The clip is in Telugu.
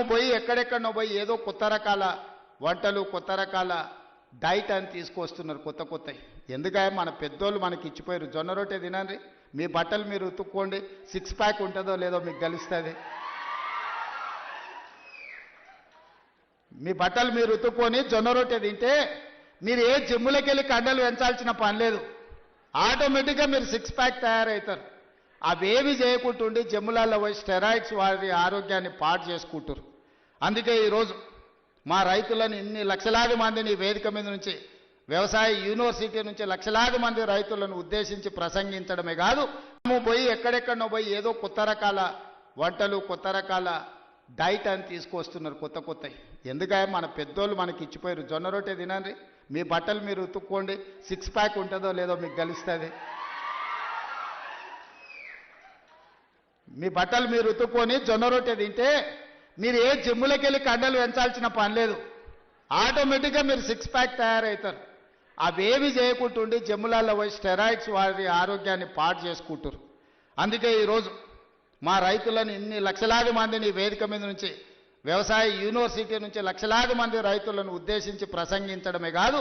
పోయి ఎక్కడెక్కడనో పోయి ఏదో కొత్త రకాల వంటలు కొత్త రకాల డైట్ అని తీసుకొస్తున్నారు కొత్త కొత్తవి. ఎందుకంటే మన పెద్దోళ్ళు మనకి ఇచ్చిపోయారు, జొన్న రొట్టె తినండి, మీ బట్టలు మీరు ఉతుక్కోండి, 6 ప్యాక్ ఉంటుందో లేదో మీకు తెలుస్తుంది. మీ బట్టలు మీరు ఉతుక్కొని జొన్న రొట్టె తింటే మీరు ఏ జిమ్ములకి వెళ్ళి కండలు పెంచాల్సిన పని లేదు, ఆటోమేటిక్గా మీరు 6 ప్యాక్ తయారవుతారు. అవేవి చేయకుంటుండి జిమ్ములలో పోయి స్టెరాయిడ్స్ వారి ఆరోగ్యాన్ని పాడు చేసుకుంటారు. అందుకే ఈరోజు మా రైతులను ఇన్ని లక్షలాది మందిని వేదిక మీద నుంచి వ్యవసాయ యూనివర్సిటీ నుంచి లక్షలాది మంది రైతులను ఉద్దేశించి ప్రసంగించడమే కాదు, పోయి ఎక్కడెక్కడనో పోయి ఏదో కొత్త రకాల వంటలు కొత్త రకాల డైట్ అని తీసుకొస్తున్నారు కొత్త కొత్తవి. ఎందుకంటే మన పెద్దోళ్ళు మనకి ఇచ్చిపోయారు, జొన్న రొట్టె తినండి, మీ బట్టలు మీరు ఉతుక్కోండి, 6 ప్యాక్ ఉంటుందో లేదో మీకు తెలుస్తుంది. మీ బట్టలు మీరు ఉతుక్కొని జొన్న రొట్టె తింటే మీరు ఏ జిమ్ములకి వెళ్ళి కండలు పెంచాల్సిన పని లేదు, ఆటోమేటిక్గా మీరు 6 ప్యాక్ తయారవుతారు. అవేవి చేయకుంటుండి జిమ్ములలో పోయి స్టెరాయిడ్స్ వారి ఆరోగ్యాన్ని పాడు చేసుకుంటారు. అందుకే ఈరోజు మా రైతులను ఇన్ని లక్షలాది మందిని వేదిక మీద నుంచి వ్యవసాయ యూనివర్సిటీ నుంచి లక్షలాది మంది రైతులను ఉద్దేశించి ప్రసంగించడమే కాదు,